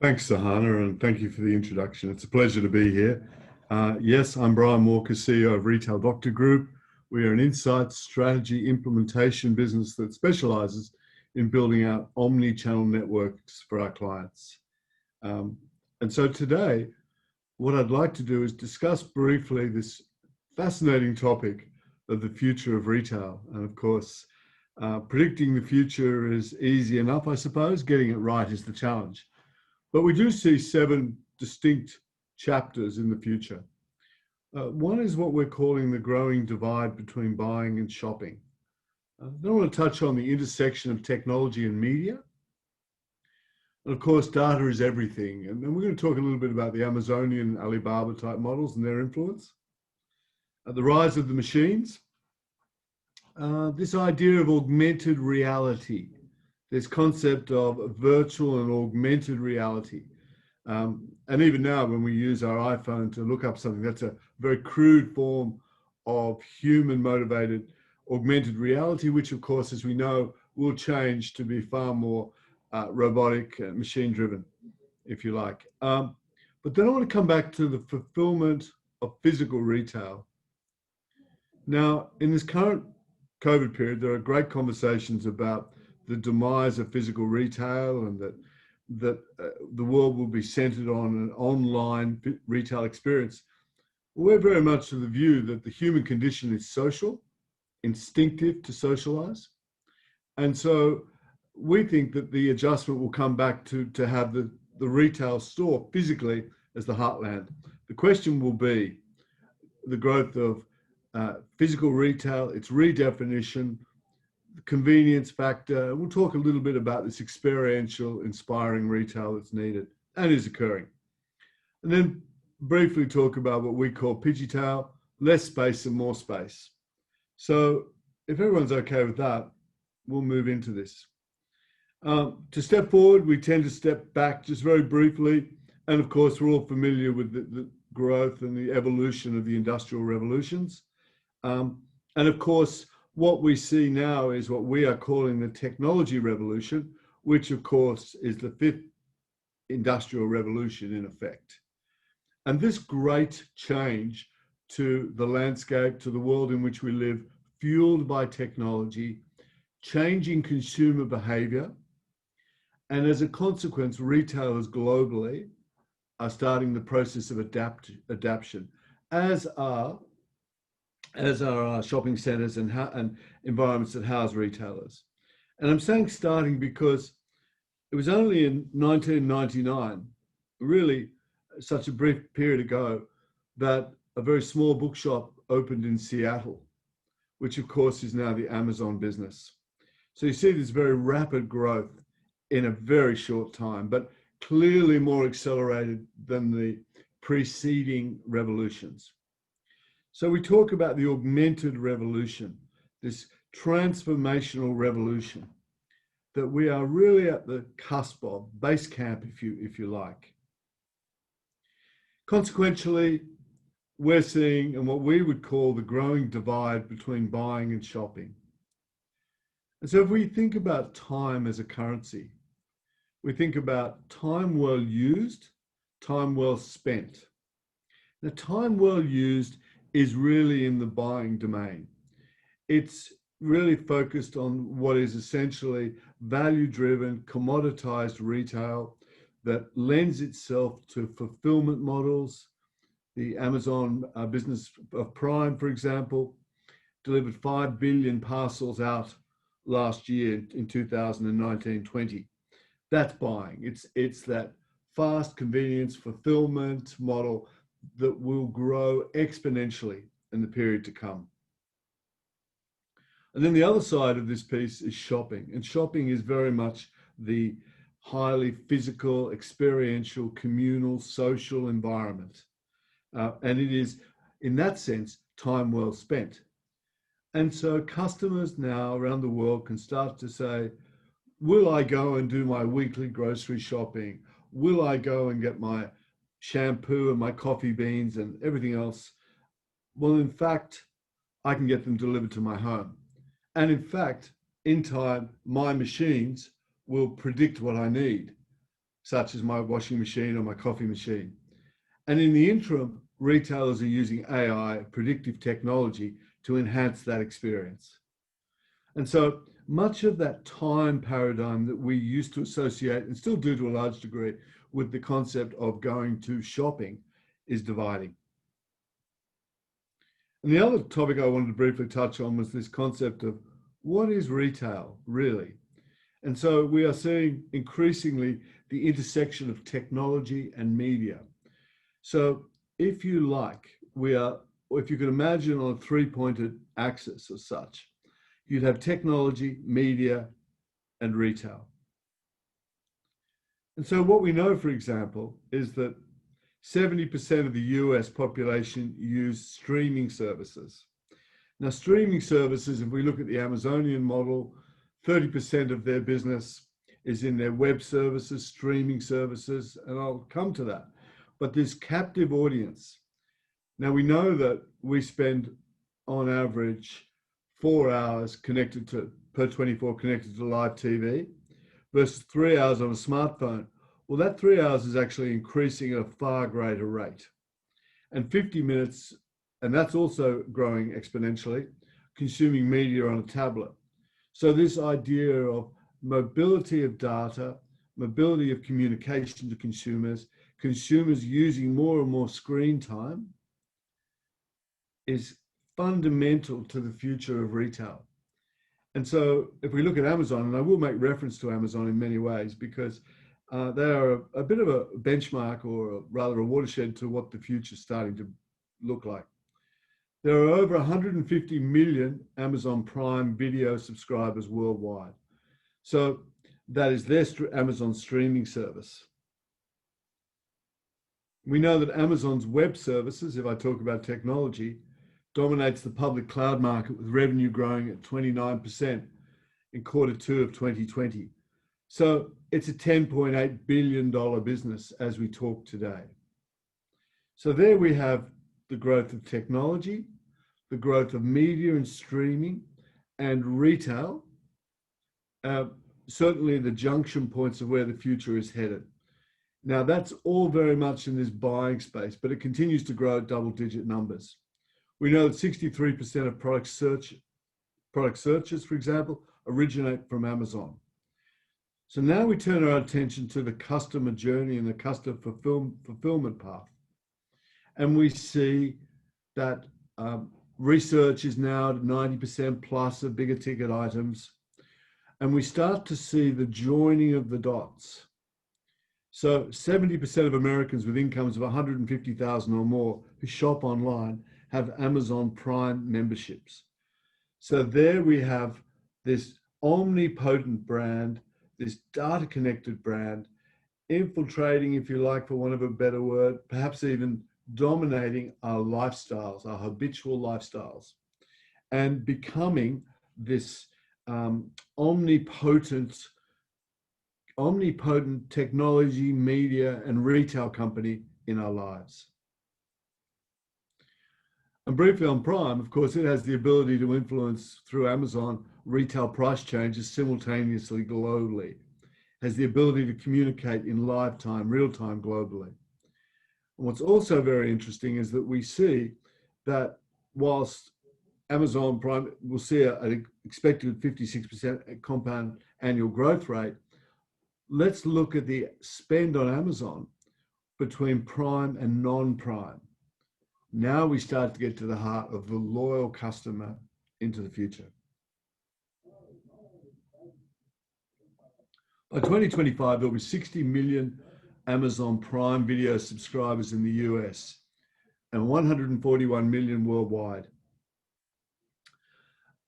Thanks, Sahana, and thank you for the introduction. It's a pleasure to be here. Yes, I'm Brian Walker, CEO of Retail Doctor Group. We are an insights strategy implementation business that specializes in building out omni-channel networks for our clients. And so today, what I'd like to do is discuss briefly this fascinating topic of the future of retail. And of course, predicting the future is easy enough, I suppose. Getting it right is the challenge. But we do see 7 distinct chapters in the future. One is what we're calling the growing divide between buying and shopping. Then I want to touch on the intersection of technology and media. And of course, data is everything. And then we're going to talk a little bit about the Amazonian Alibaba type models and their influence. The rise of the machines. This idea of augmented reality. This concept of virtual and augmented reality. And even now, when we use our iPhone to look up something, that's a very crude form of human-motivated augmented reality, which, of course, as we know, will change to be far more robotic, machine-driven, if you like. But then I want to come back to the fulfillment of physical retail. Now, in this current COVID period, there are great conversations about the demise of physical retail and that the world will be centered on an online retail experience. We're very much of the view that the human condition is social, instinctive to socialize. And so we think that the adjustment will come back to have the retail store physically as the heartland. The question will be the growth of physical retail, its redefinition, the convenience factor. We'll talk a little bit about this experiential, inspiring retail that's needed and is occurring. And then briefly talk about what we call Pidgeotail, less space and more space. So if everyone's okay with that, we'll move into this. To step forward, we tend to step back just very briefly. And of course, we're all familiar with the growth and the evolution of the industrial revolutions. And of course, what we see now is what we are calling the technology revolution, which of course is the 5th industrial revolution in effect. And this great change to the landscape, to the world in which we live, fueled by technology, changing consumer behavior, and as a consequence, retailers globally are starting the process of adaptation, as are our shopping centers and environments that house retailers. And I'm saying starting because it was only in 1999, really such a brief period ago, that a very small bookshop opened in Seattle, which of course is now the Amazon business. So you see this very rapid growth in a very short time, but clearly more accelerated than the preceding revolutions. So we talk about the augmented revolution, this transformational revolution that we are really at the cusp of, base camp, if you like. Consequentially, we're seeing what we would call the growing divide between buying and shopping. And so if we think about time as a currency, we think about time well used, time well spent. Now, time well used is really in the buying domain. It's really focused on what is essentially value-driven, commoditized retail that lends itself to fulfillment models. The Amazon business of Prime, for example, delivered 5 billion parcels out last year in 2019-20. That's buying. It's that fast convenience fulfillment model that will grow exponentially in the period to come. And then the other side of this piece is shopping. And shopping is very much the highly physical, experiential, communal, social environment. And it is, in that sense, time well spent. And so customers now around the world can start to say, will I go and do my weekly grocery shopping? Will I go and get my shampoo and my coffee beans and everything else? Well, in fact, I can get them delivered to my home. And in fact, in time, my machines will predict what I need. such as my washing machine or my coffee machine. And in the interim, retailers are using AI, predictive technology, to enhance that experience. And so much of that time paradigm that we used to associate, and still do to a large degree, with the concept of going to shopping is dividing. And the other topic I wanted to briefly touch on was this concept of what is retail really? And so we are seeing increasingly the intersection of technology and media. So if you like, if you could imagine on a three-pointed axis or such, you'd have technology, media, and retail. And so what we know, for example, is that 70% of the US population use streaming services. Now, streaming services, if we look at the Amazonian model, 30% of their business is in their web services, streaming services, and I'll come to that. But this captive audience. Now, we know that we spend on average 4 hours per 24 connected to live TV versus 3 hours on a smartphone. Well, that 3 hours is actually increasing at a far greater rate. And 50 minutes, and that's also growing exponentially, consuming media on a tablet. So this idea of mobility of data, mobility of communication to consumers using more and more screen time is fundamental to the future of retail. And so if we look at Amazon, and I will make reference to Amazon in many ways because they are a bit of a benchmark, or rather a watershed to what the future is starting to look like. There are over 150 million Amazon Prime Video subscribers worldwide. So that is their Amazon streaming service. We know that Amazon's web services, if I talk about technology, dominates the public cloud market with revenue growing at 29% in Q2 of 2020. So it's a $10.8 billion business as we talk today. So there we have the growth of technology, the growth of media and streaming and retail, certainly the junction points of where the future is headed. Now that's all very much in this buying space, but it continues to grow at double-digit numbers. We know that 63% of product searches, for example, originate from Amazon. So now we turn our attention to the customer journey and the customer fulfillment path. And we see that research is now at 90% plus of bigger ticket items. And we start to see the joining of the dots. So 70% of Americans with incomes of 150,000 or more who shop online have Amazon Prime memberships. So there we have this omnipotent brand, this data connected brand, infiltrating, if you like, for want of a better word, perhaps even dominating our lifestyles, our habitual lifestyles, and becoming this omnipotent technology, media, and retail company in our lives. And briefly on Prime, of course, it has the ability to influence through Amazon retail price changes simultaneously globally, has the ability to communicate in live time, real time globally. And what's also very interesting is that we see that whilst Amazon Prime will see an expected 56% compound annual growth rate, let's look at the spend on Amazon between Prime and non-Prime. Now we start to get to the heart of the loyal customer into the future. By 2025, there will be 60 million Amazon Prime Video subscribers in the US and 141 million worldwide.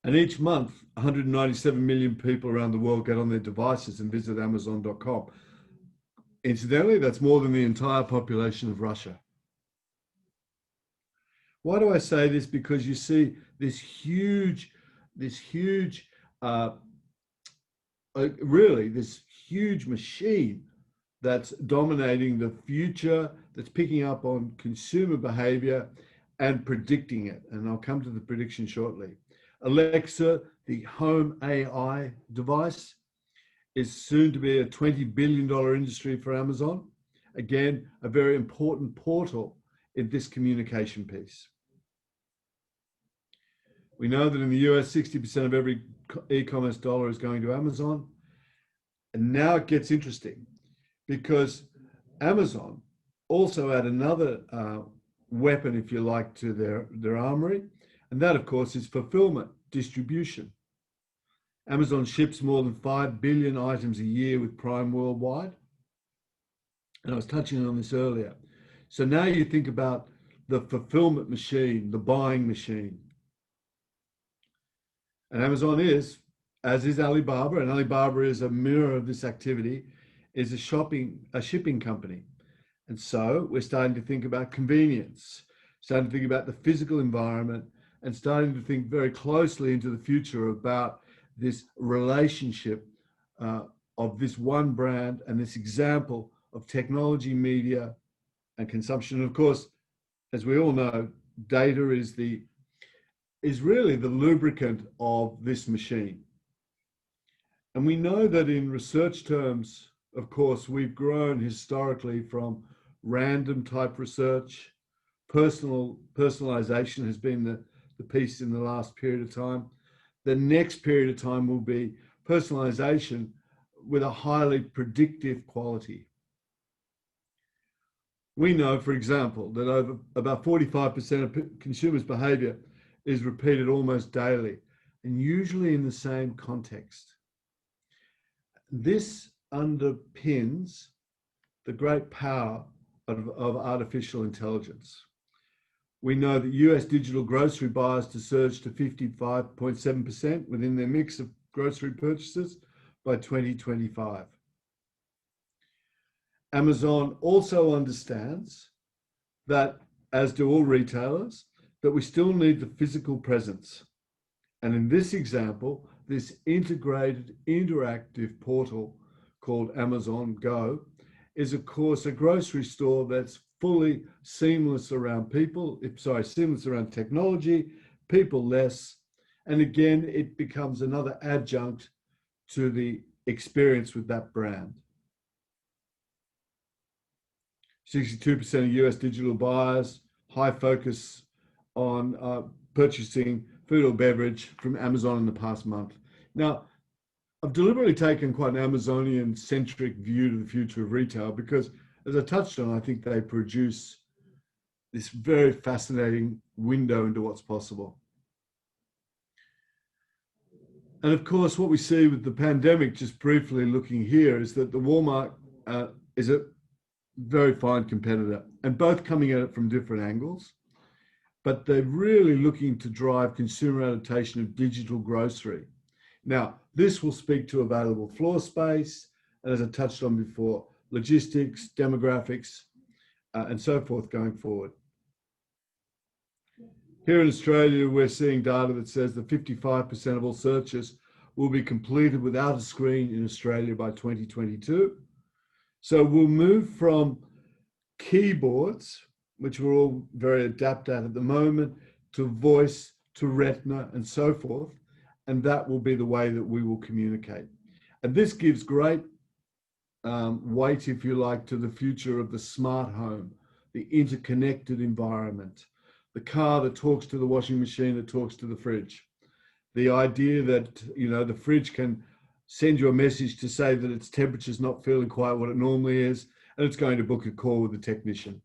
And each month, 197 million people around the world get on their devices and visit Amazon.com. Incidentally, that's more than the entire population of Russia. Why do I say this? Because you see this huge machine that's dominating the future, that's picking up on consumer behavior and predicting it. And I'll come to the prediction shortly. Alexa, the home AI device, is soon to be a $20 billion industry for Amazon. Again, a very important portal in this communication piece. We know that in the US, 60% of every e-commerce dollar is going to Amazon. And now it gets interesting because Amazon also add another weapon, if you like, to their armory. And that, of course, is fulfillment, distribution. Amazon ships more than 5 billion items a year with Prime worldwide. And I was touching on this earlier. So now you think about the fulfillment machine, the buying machine. And Amazon is, as is Alibaba, and Alibaba is a mirror of this activity, is a shipping company. And so we're starting to think about convenience, starting to think about the physical environment, and starting to think very closely into the future about this relationship of this one brand and this example of technology, media, and consumption. And of course, as we all know, data is really the lubricant of this machine. And we know that in research terms, of course, we've grown historically from random type research. Personalization has been the piece in the last period of time. The next period of time will be personalization with a highly predictive quality. We know, for example, that over about 45% of consumers' behavior is repeated almost daily, and usually in the same context. This underpins the great power of artificial intelligence. We know that US digital grocery buyers to surge to 55.7% within their mix of grocery purchases by 2025. Amazon also understands that, as do all retailers, that we still need the physical presence. And in this example, this integrated interactive portal called Amazon Go is, of course, a grocery store that's fully seamless around seamless around technology, people less. And again, it becomes another adjunct to the experience with that brand. 62% of US digital buyers, high focus on purchasing food or beverage from Amazon in the past month. Now, I've deliberately taken quite an Amazonian-centric view to the future of retail because, as I touched on, I think they produce this very fascinating window into what's possible. And of course, what we see with the pandemic, just briefly looking here, is that the Walmart is a very fine competitor, and both coming at it from different angles, but they're really looking to drive consumer adaptation of digital grocery. Now, this will speak to available floor space, and as I touched on before, logistics, demographics, and so forth going forward. Here in Australia, we're seeing data that says that 55% of all searches will be completed without a screen in Australia by 2022. So we'll move from keyboards, which we're all very adept at the moment, to voice, to retina, and so forth. And that will be the way that we will communicate. And this gives great weight, if you like, to the future of the smart home, the interconnected environment, the car that talks to the washing machine, that talks to the fridge. The idea that, you know, the fridge can send you a message to say that its temperature is not feeling quite what it normally is, and it's going to book a call with the technician.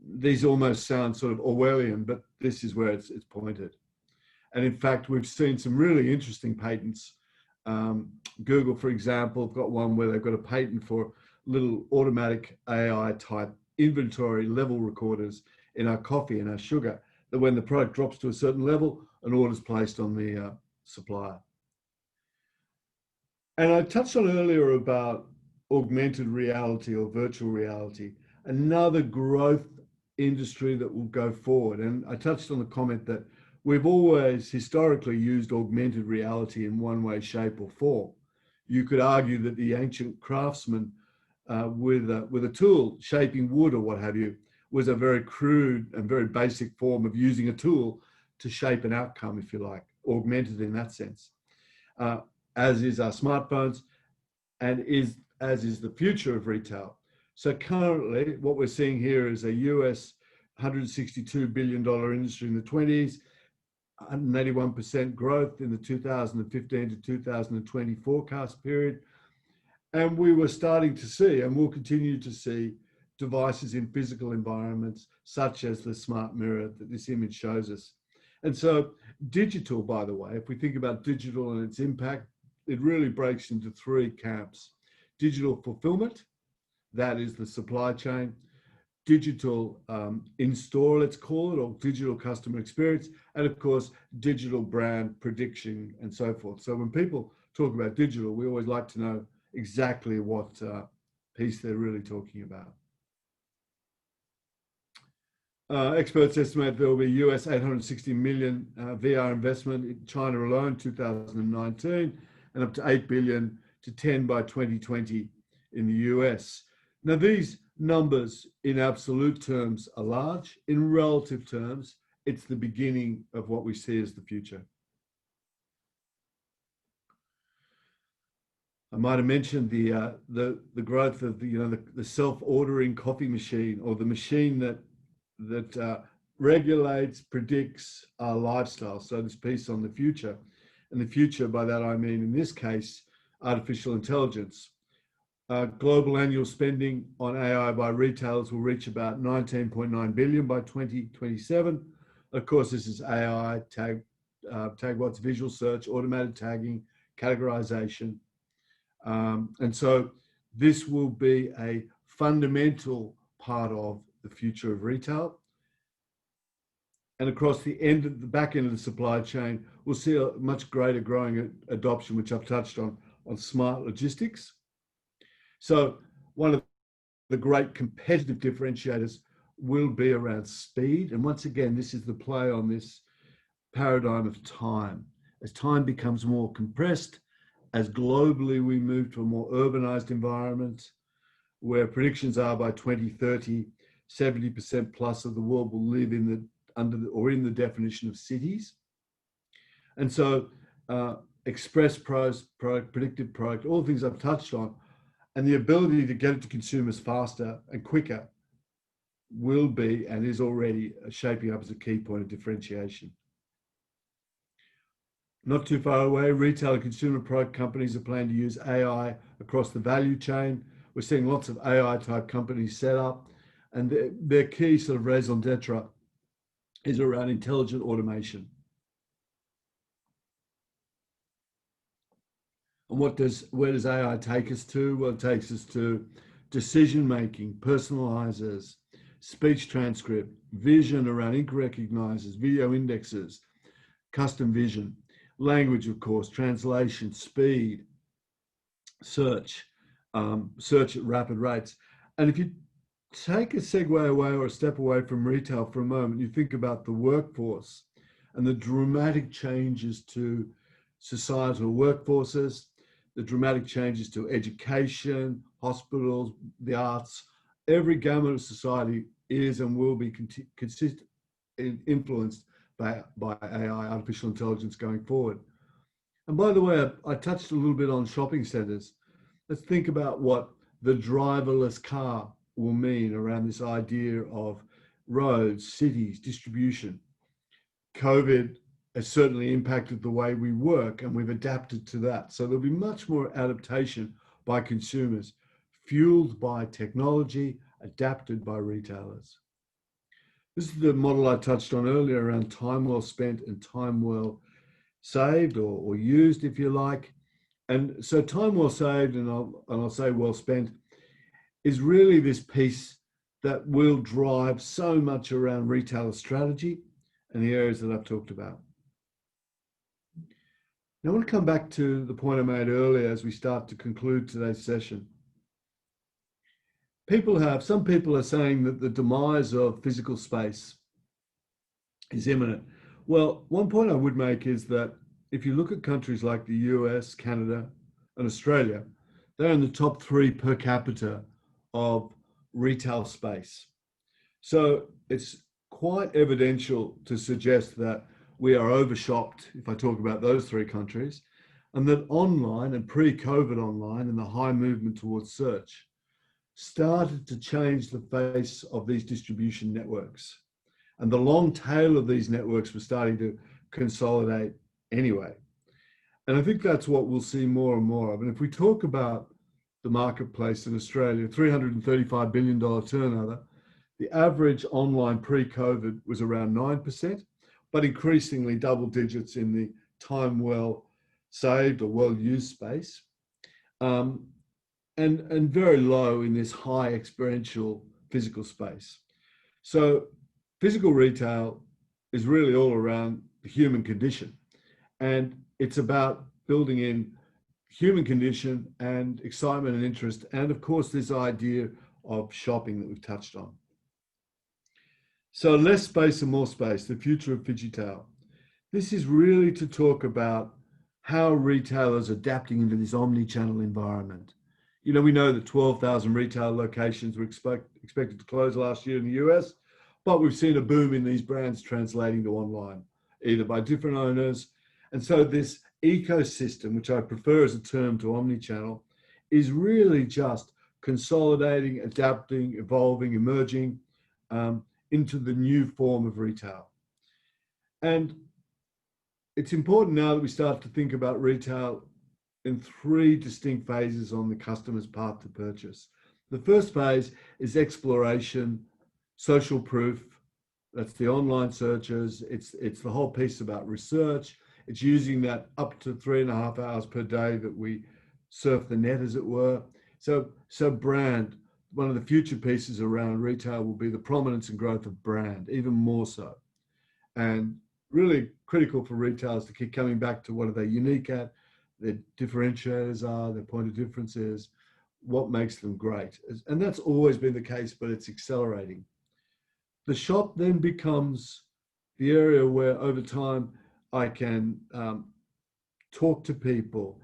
These almost sound sort of Orwellian, but this is where it's pointed. And in fact, we've seen some really interesting patents. Google, for example, have got one where they've got a patent for little automatic AI type inventory level recorders in our coffee and our sugar, that when the product drops to a certain level, an order is placed on the supplier. And I touched on earlier about augmented reality or virtual reality, another growth industry that will go forward. And I touched on the comment that we've always historically used augmented reality in one way, shape, or form. You could argue that the ancient craftsman with a tool shaping wood or what have you was a very crude and very basic form of using a tool to shape an outcome, if you like, augmented in that sense. As is our smartphones, and as is the future of retail. So currently, what we're seeing here is a US $162 billion industry in the 20s, 181% growth in the 2015 to 2020 forecast period. And we were starting to see, and we'll continue to see, devices in physical environments, such as the smart mirror that this image shows us. And so digital, by the way, if we think about digital and its impact, it really breaks into three camps. Digital fulfillment, that is the supply chain. Digital in-store, let's call it, or digital customer experience. And of course, digital brand prediction and so forth. So when people talk about digital, we always like to know exactly what piece they're really talking about. Experts estimate there will be US 860 million VR investment in China alone, 2019, and up to 8 billion to 10 by 2020 in the US. Now, these numbers in absolute terms are large. In relative terms, it's the beginning of what we see as the future. I might have mentioned the growth of the self-ordering coffee machine, or the machine that regulates, predicts our lifestyle. So this piece on the future, and the future, by that I mean, in this case, artificial intelligence. Global annual spending on AI by retailers will reach about 19.9 billion by 2027. Of course, this is AI, tag what's visual search, automated tagging, categorization. And so this will be a fundamental part of the future of retail. And across the back end of the supply chain, we'll see a much greater growing adoption, which I've touched on smart logistics. So one of the great competitive differentiators will be around speed. And once again, this is the play on this paradigm of time. As time becomes more compressed, as globally we move to a more urbanized environment, where predictions are by 2030, 70% plus of the world will live in the definition of cities. And so express product, predictive product, all the things I've touched on, and the ability to get it to consumers faster and quicker will be, and is already, shaping up as a key point of differentiation. Not too far away, retail and consumer product companies are planning to use AI across the value chain. We're seeing lots of AI type companies set up, and their key sort of raison d'etre is around intelligent automation. And where does AI take us to? Well, it takes us to decision-making, personalizers, speech transcript, vision around ink recognizers, video indexes, custom vision, language, of course, translation, speed, search at rapid rates. And if you take a segue away or a step away from retail for a moment, you think about the workforce and the dramatic changes to societal workforces, the dramatic changes to education, hospitals, the arts. Every gamut of society is and will be influenced by AI, artificial intelligence, going forward. And by the way, I touched a little bit on shopping centers. Let's think about what the driverless car will mean around this idea of roads, cities, distribution. COVID has certainly impacted the way we work, and we've adapted to that. So there'll be much more adaptation by consumers, fueled by technology, adapted by retailers. This is the model I touched on earlier around time well spent and time well saved, or used, if you like. And so time well saved, and I'll say well spent, is really this piece that will drive so much around retailer strategy and the areas that I've talked about. Now, I want to come back to the point I made earlier as we start to conclude today's session. Some people are saying that the demise of physical space is imminent. Well, one point I would make is that if you look at countries like the US, Canada, and Australia, they're in the top 3 per capita of retail space. So it's quite evidential to suggest that we are overshopped, if I talk about those 3 countries. and that online and pre-COVID online and the high movement towards search started to change the face of these distribution networks. And the long tail of these networks was starting to consolidate anyway. And I think that's what we'll see more and more of. And if we talk about the marketplace in Australia, $335 billion turnover, the average online pre-COVID was around 9%, but increasingly double digits in the time well saved or well used space, and very low in this high experiential physical space. So physical retail is really all around the human condition, and it's about building in human condition and excitement and interest, and of course this idea of shopping that we've touched on. So less space and more space, the future of Virutal. This is really to talk about how retailers are adapting into this omni-channel environment. You know, we know that 12,000 retail locations were expected to close last year in the US, but we've seen a boom in these brands translating to online, either by different owners. And so this ecosystem, which I prefer as a term to omni-channel, is really just consolidating, adapting, evolving, emerging into the new form of retail. And it's important now that we start to think about retail in three distinct phases on the customer's path to purchase. The first phase is exploration, social proof. That's the online searches. It's the whole piece about research. It's using that up to 3.5 hours per day that we surf the net, as it were. So brand, one of the future pieces around retail will be the prominence and growth of brand, even more so. And really critical for retailers to keep coming back to what are they unique at, their differentiators are, their point of difference is, what makes them great. And that's always been the case, but it's accelerating. The shop then becomes the area where over time I can talk to people,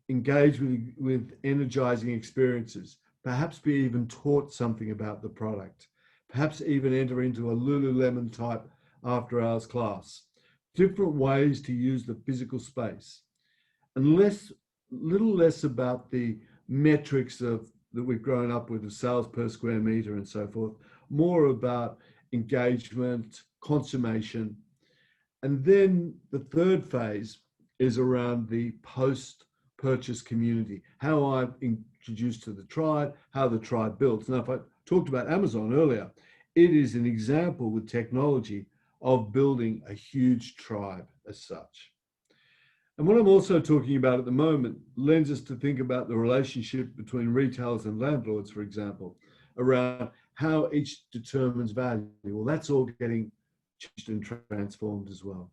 engage with energizing experiences, perhaps be even taught something about the product, perhaps even enter into a Lululemon type after hours class. Different ways to use the physical space, and little less about the metrics that we've grown up with, of sales per square meter and so forth, more about engagement, consummation. And then the third phase is around the post-purchase community, how I'm introduced to the tribe, how the tribe builds. Now, if I talked about Amazon earlier, it is an example with technology of building a huge tribe as such. And what I'm also talking about at the moment lends us to think about the relationship between retailers and landlords, for example, around how each determines value. Well, that's all getting changed and transformed as well.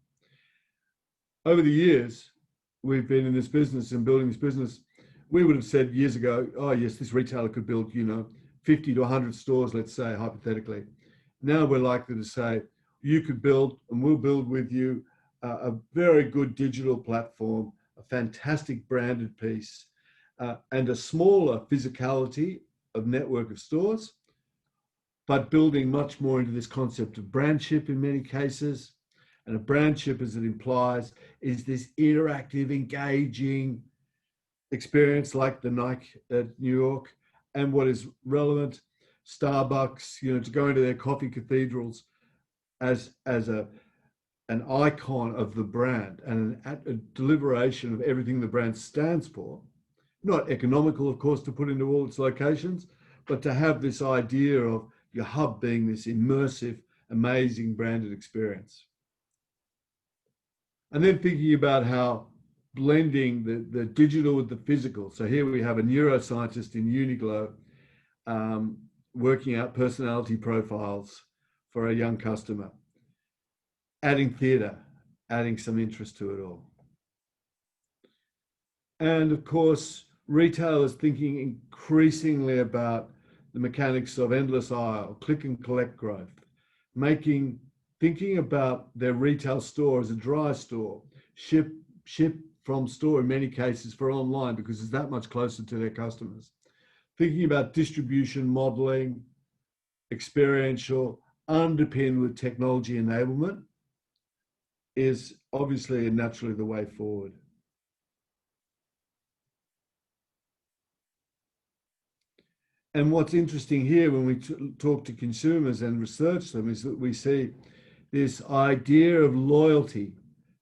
Over the years, we've been in this business and building this business. We would have said years ago, oh yes, this retailer could build, 50 to 100 stores, let's say, hypothetically. Now we're likely to say, you could build, and we'll build with you, a very good digital platform, a fantastic branded piece, and a smaller physicality of network of stores, but building much more into this concept of brandship in many cases. And a brandship, as it implies, is this interactive, engaging experience like the Nike at New York, and what is relevant, Starbucks, to go into their coffee cathedrals as an icon of the brand and a deliberation of everything the brand stands for. Not economical, of course, to put into all its locations, but to have this idea of your hub being this immersive, amazing branded experience. And then thinking about how blending the digital with the physical. So here we have a neuroscientist in Uniqlo working out personality profiles for a young customer, adding theatre, adding some interest to it all. And of course, retailers thinking increasingly about the mechanics of endless aisle, click and collect growth, thinking about their retail store as a dry store, ship from store in many cases for online because it's that much closer to their customers. Thinking about distribution modeling, experiential, underpinned with technology enablement is obviously and naturally the way forward. And what's interesting here when we talk to consumers and research them is that we see this idea of loyalty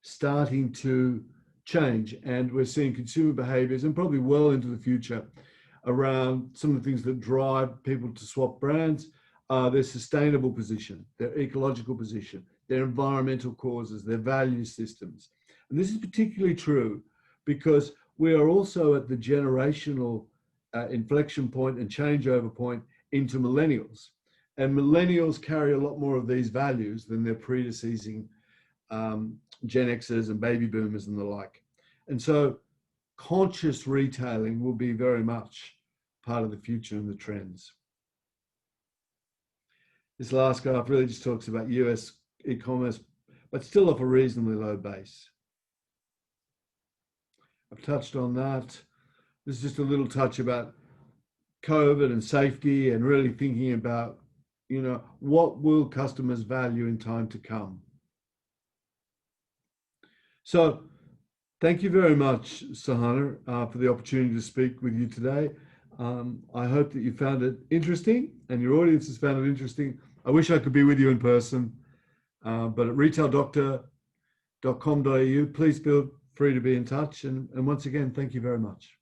starting to change. And we're seeing consumer behaviors, and probably well into the future, around some of the things that drive people to swap brands, their sustainable position, their ecological position, their environmental causes, their value systems. And this is particularly true because we are also at the generational inflection point and changeover point into millennials. And millennials carry a lot more of these values than their predecessing Gen Xers and baby boomers and the like. And so conscious retailing will be very much part of the future and the trends. This last graph really just talks about US e-commerce, but still off a reasonably low base. I've touched on that. This is just a little touch about COVID and safety and really thinking about, what will customers value in time to come? So thank you very much, Sahana, for the opportunity to speak with you today. I hope that you found it interesting and your audience has found it interesting. I wish I could be with you in person, but at retaildoctor.com.au, please feel free to be in touch. And once again, thank you very much.